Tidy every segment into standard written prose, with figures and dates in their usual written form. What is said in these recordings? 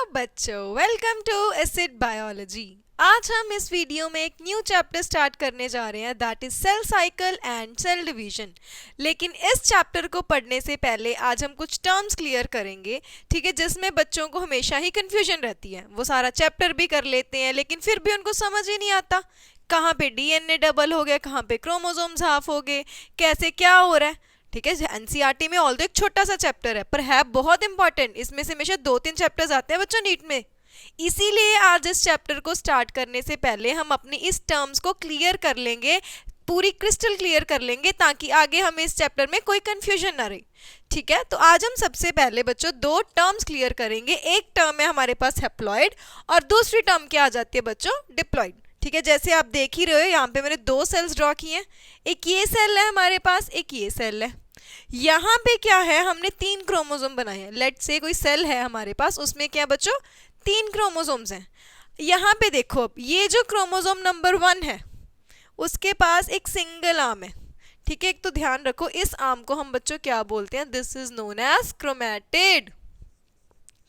बच्चों, welcome to acid biology. आज हम इस वीडियो में एक न्यू चैप्टर स्टार्ट करने जा रहे हैं, that is cell cycle and cell division. लेकिन इस चैप्टर को पढ़ने से पहले आज हम कुछ टर्म्स क्लियर करेंगे, ठीक है, जिसमें बच्चों को हमेशा ही कंफ्यूजन रहती है। वो सारा चैप्टर भी कर लेते हैं लेकिन फिर भी उनको समझ ही नहीं आता कहाँ पे डीएनए डबल हो गया, कहाँ पे क्रोमोसोम्स हाफ हो गए, कैसे क्या हो रहा है। ठीक है, एनसीईआरटी में ऑल्दो एक छोटा सा चैप्टर है पर है बहुत इंपॉर्टेंट। इसमें से हमेशा 2-3 चैप्टर्स आते हैं बच्चों नीट में। इसीलिए आज इस चैप्टर को स्टार्ट करने से पहले हम अपनी इस टर्म्स को क्लियर कर लेंगे, पूरी क्रिस्टल क्लियर कर लेंगे, ताकि आगे हमें इस चैप्टर में कोई कंफ्यूजन ना रहे। ठीक है, तो आज हम सबसे पहले बच्चों 2 टर्म्स क्लियर करेंगे। एक टर्म है हमारे पास हैप्लॉइड और दूसरी टर्म क्या आ जाती है बच्चों, डिप्लॉइड। ठीक है, जैसे आप देख ही रहे हो यहाँ पे मैंने 2 सेल्स ड्रॉ किए हैं। एक ये सेल है हमारे पास, एक ये सेल है। यहाँ पे क्या है, हमने 3 क्रोमोसोम बनाए हैं। लेट्स से कोई सेल है हमारे पास, उसमें क्या बच्चों 3 क्रोमोसोम्स हैं। यहाँ पे देखो, अब ये जो क्रोमोसोम नंबर 1 है उसके पास एक सिंगल आर्म है। ठीक है, एक तो ध्यान रखो, इस आर्म को हम बच्चों क्या बोलते हैं, this is known as chromatid.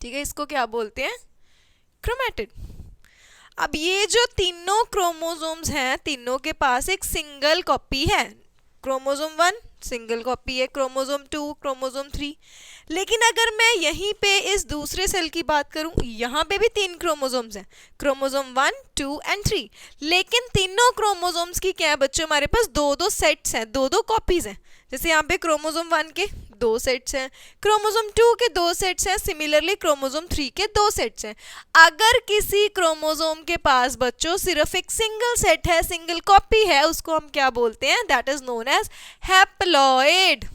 ठीक है, इसको क्या बोलते हैं, क्रोमैटिड। अब ये जो तीनों क्रोमोसोम्स हैं, तीनों के पास एक सिंगल कॉपी है। क्रोमोसोम 1 सिंगल कॉपी है, क्रोमोसोम 2, क्रोमोसोम 3। लेकिन अगर मैं यहीं पे इस दूसरे सेल की बात करूं, यहाँ पे भी 3 क्रोमोसोम्स हैं, क्रोमोसोम 1, 2 एंड 3। लेकिन तीनों क्रोमोसोम्स की क्या है बच्चों, हमारे पास 2-2 सेट्स हैं, 2-2 कॉपीज हैं। जैसे यहाँ पे क्रोमोसोम 1 के 2 सेट्स हैं, क्रोमोसोम 2 के 2 सेट्स हैं, सिमिलरली क्रोमोसोम 3 के 2 सेट्स हैं। अगर किसी क्रोमोसोम के पास बच्चों सिर्फ एक सिंगल सेट है, सिंगल कॉपी है, उसको हम क्या बोलते हैं, that is known as haploid.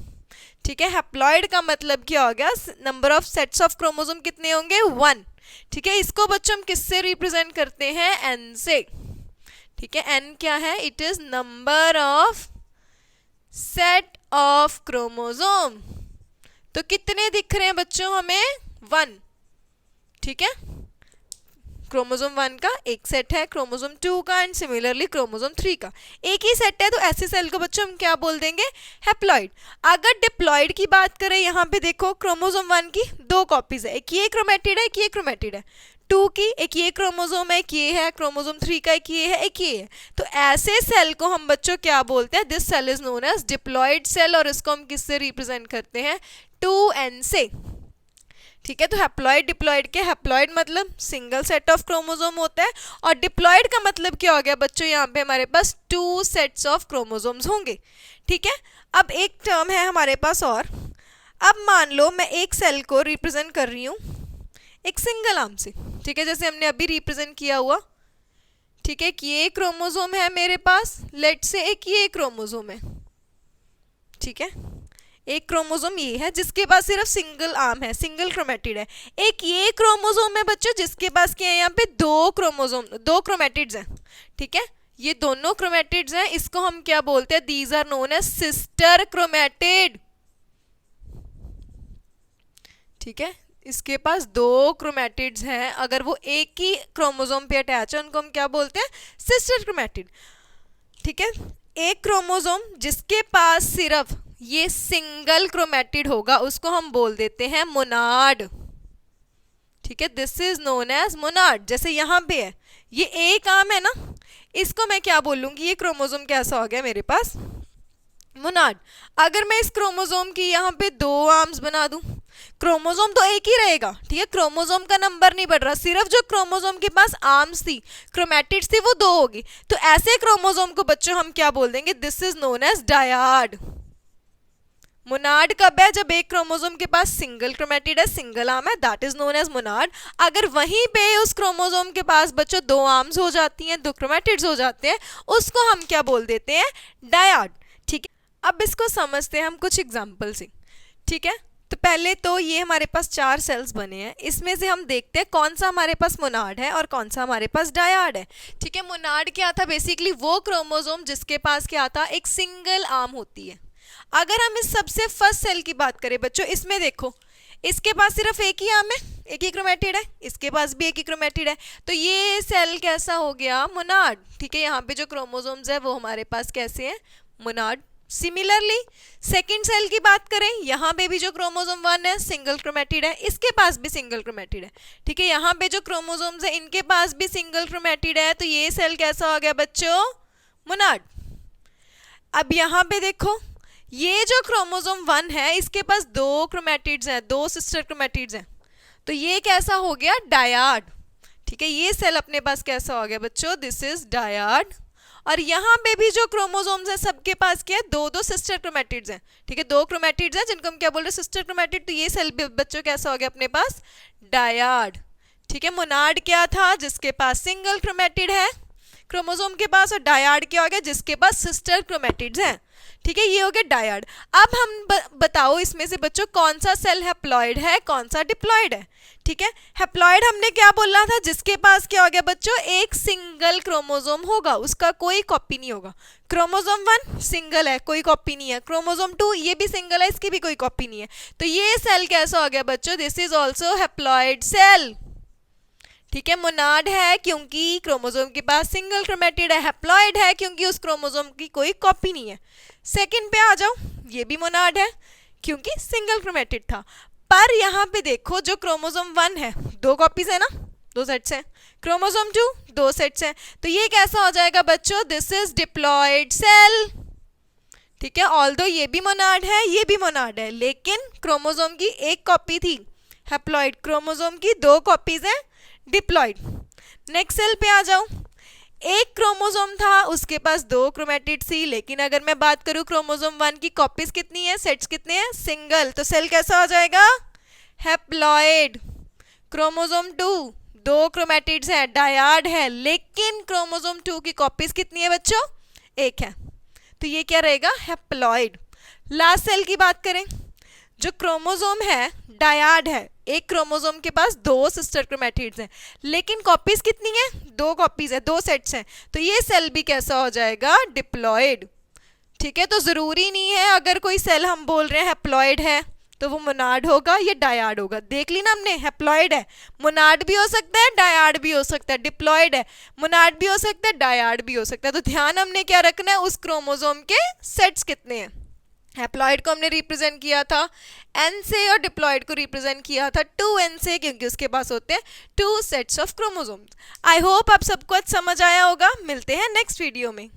ठीक है, हैप्लॉइड का मतलब क्या हो गया, number of sets of chromosome कितने होंगे, 1। ठीक है, इसको बच्चों हम किससे रिप्रेजेंट करते हैं, एन से। ठीक है, एन क्या है, it is number of set of chromosome. तो कितने दिख रहे हैं बच्चों हमें, 1। ठीक है, क्रोमोसोम 1 का एक सेट है, क्रोमोसोम 2 का एंड सिमिलरली क्रोमोसोम 3 का एक ही सेट है। तो ऐसे सेल को बच्चों हम क्या बोल देंगे, हैप्लॉइड। अगर डिप्लॉइड की बात करें, यहाँ पे देखो क्रोमोसोम 1 की 2 कॉपीज है, एक ये क्रोमैटिड है, एक ये क्रोमैटिड है। 2 की एक ये क्रोमोसोम है, एक ये है, क्रोमोसोम 3 का एक ये है, एक ये है। तो ऐसे सेल को हम बच्चों क्या बोलते हैं, this cell is known as diploid cell, और इसको हम किससे रिप्रेजेंट करते हैं, 2n से। ठीक है, तो हैप्लॉइड डिप्लॉइड के, हैप्लॉइड मतलब सिंगल सेट ऑफ क्रोमोसोम होता है, और डिप्लॉइड का मतलब क्या हो गया बच्चों, यहाँ पे हमारे पास 2 सेट्स ऑफ क्रोमोसोम्स होंगे। ठीक है, अब एक टर्म है हमारे पास और। अब मान लो मैं एक सेल को रिप्रेजेंट कर रही हूँ एक सिंगल आर्म से। ठीक है, जैसे हमने अभी रिप्रेजेंट किया हुआ। ठीक है, कि ये क्रोमोसोम है मेरे पास, लेट से एक ये क्रोमोसोम है। ठीक है, एक क्रोमोसोम ये है जिसके पास सिर्फ सिंगल आर्म है, सिंगल क्रोमैटिड है। एक ये क्रोमोसोम है बच्चों जिसके पास क्या है, यहाँ पे 2 क्रोमैटिड्स हैं। ठीक है, ये दोनों क्रोमैटिड्स हैं, इसको हम क्या बोलते हैं, these are known as sister chromatid. ठीक है, इसके पास 2 क्रोमैटिड्स हैं, अगर वो एक ही क्रोमोसोम पे अटैच है उनको हम क्या बोलते हैं, सिस्टर क्रोमैटिड। ठीक है, एक क्रोमोसोम जिसके पास सिर्फ ये सिंगल क्रोमैटिड होगा उसको हम बोल देते हैं मोनाड। ठीक है, this is known as monad. जैसे यहाँ पे है, ये एक आर्म है ना, इसको मैं क्या बोलूंगी, ये क्रोमोसोम कैसा हो गया मेरे पास, मोनाड। अगर मैं इस क्रोमोसोम की यहाँ पे 2 आर्म्स बना दूं, क्रोमोसोम तो एक ही रहेगा। ठीक है, क्रोमोसोम का नंबर नहीं बढ़ रहा, सिर्फ जो क्रोमोसोम के पास आर्म्स थी, क्रोमैटिड्स थी, वो 2 होगी। तो ऐसे क्रोमोसोम को बच्चों हम क्या बोल देंगे, this is known as dyad. Monad कब है, जब एक क्रोमोसोम के पास सिंगल क्रोमैटिड है, सिंगल आर्म है, that is known as monad. अगर वहीं पे उस क्रोमोसोम के पास बच्चों 2 आर्म्स हो जाती हैं, 2 क्रोमैटिड्स हो जाते हैं, उसको हम क्या बोल देते हैं, डायाड। ठीक है, अब इसको समझते हैं हम कुछ एग्जाम्पल से। ठीक है, तो पहले तो ये हमारे पास 4 सेल्स बने हैं, इसमें से हम देखते हैं कौन सा हमारे पास मोनाड है और कौन सा हमारे पास डायाड है। ठीक है, मोनाड क्या था, बेसिकली वो क्रोमोसोम जिसके पास क्या था, एक सिंगल आर्म होती है। अगर हम इस सबसे फर्स्ट सेल की बात करें बच्चों, इसमें देखो इसके पास सिर्फ एक ही आर्म है, एक ही क्रोमैटिड है, इसके पास भी एक ही क्रोमैटिड है, तो ये सेल कैसा हो गया, मोनाड। ठीक है, यहाँ पे जो क्रोमोसोम्स है वो हमारे पास कैसे हैं, मोनाड सिमिलरली सेकंड सेल की बात करें, यहाँ पे भी जो क्रोमोसोम 1 है सिंगल क्रोमेटिड है, इसके पास भी सिंगल क्रोमेटिड है, ठीक है। यहाँ पे जो क्रोमोसोम्स है इनके पास भी सिंगल क्रोमेटिड है, तो ये सेल कैसा हो गया बच्चों, मोनाड। अब यहाँ पे देखो, ये जो क्रोमोसोम 1 है इसके पास 2 क्रोमेटिड्स हैं, 2 सिस्टर क्रोमेटिड्स हैं, तो ये कैसा हो गया, डायाड, ठीक है। ये सेल अपने पास कैसा हो गया बच्चों, दिस इज डायाड। और यहाँ पे भी जो क्रोमोसोम्स हैं सबके पास क्या है, 2 सिस्टर क्रोमेटिड्स हैं, ठीक है। 2 क्रोमेटिड्स हैं जिनको हम क्या बोल रहे हैं, सिस्टर क्रोमेटिड। तो ये सेल बच्चों कैसा हो गया अपने पास, डायाड, ठीक है। मोनाड क्या था, जिसके पास सिंगल क्रोमेटिड है क्रोमोसोम के पास, और डायाड क्या हो गया, जिसके पास सिस्टर क्रोमेटिड्स हैं, ठीक है। ये हो गया डायाड। अब हम बताओ इसमें से बच्चों कौन सा सेल हैप्लॉइड है, कौन सा डिप्लॉइड है, ठीक है। हैप्लॉइड हमने क्या बोलना था, जिसके पास क्या हो गया बच्चों, एक सिंगल क्रोमोसोम होगा, उसका कोई कॉपी नहीं होगा। क्रोमोसोम 1 सिंगल है, कोई कॉपी नहीं है। क्रोमोसोम 2 ये भी सिंगल है, इसकी भी कोई कॉपी नहीं है। तो ये सेल कैसा हो गया बच्चों, this is also haploid cell, ठीक है। मोनाड है क्योंकि क्रोमोसोम के पास सिंगल क्रोमेटिड है, हैप्लॉइड है क्योंकि उस क्रोमोसोम की कोई कॉपी नहीं है। सेकंड पे आ जाओ, ये भी मोनाड है क्योंकि सिंगल क्रोमेटिड था। पर यहाँ पे देखो जो क्रोमोसोम 1 है 2 कॉपीज है ना, 2 सेट्स हैं, क्रोमोसोम 2 2 सेट्स हैं, तो ये कैसा हो जाएगा बच्चों, दिस इज डिप्लॉयड सेल, ठीक है। ऑल्दो ये भी मोनाड है, ये भी मोनाड है, लेकिन क्रोमोसोम की एक कॉपी थी हैप्लॉइड, क्रोमोसोम की 2 कॉपीज हैं डिप्लॉइड। नेक्स्ट सेल पे आ जाओ, एक क्रोमोसोम था उसके पास 2 क्रोमेटिड थी, लेकिन अगर मैं बात करूं क्रोमोसोम 1 की कॉपीज कितनी है, सेट्स कितने हैं, सिंगल, तो सेल कैसा हो जाएगा, हैप्लॉइड। क्रोमोसोम 2 2 क्रोमेटिड्स है, डायाड है, लेकिन क्रोमोसोम 2 की कॉपीज कितनी है बच्चों, 1 है, तो ये क्या रहेगा, हैप्लॉइड। लास्ट सेल की बात करें, जो क्रोमोसोम है डायाड है, एक क्रोमोसोम के पास 2 सिस्टर क्रोमेटिड्स हैं, लेकिन कॉपीज कितनी है, 2 कॉपीज है, 2 सेट्स हैं, तो ये सेल भी कैसा हो जाएगा, डिप्लॉइड, ठीक है। तो जरूरी नहीं है अगर कोई सेल हम बोल रहे हैं हैप्लॉइड है तो वो मोनाड होगा या डायाड होगा। देख ली ना हमने, हैप्लॉइड है, मोनाड भी हो सकता है, डायाड भी हो सकता है, डिप्लॉइड है, मोनाड भी हो सकता है, डायाड भी हो सकता है। तो ध्यान हमने क्या रखना है, उस क्रोमोसोम के सेट्स कितने हैं। हैप्लॉइड को हमने रिप्रेजेंट किया था एन से, और डिप्लॉइड को रिप्रेजेंट किया था 2n से, क्योंकि उसके पास होते हैं 2 sets of chromosomes. I hope आप सबको आज समझ आया होगा। मिलते हैं नेक्स्ट वीडियो में।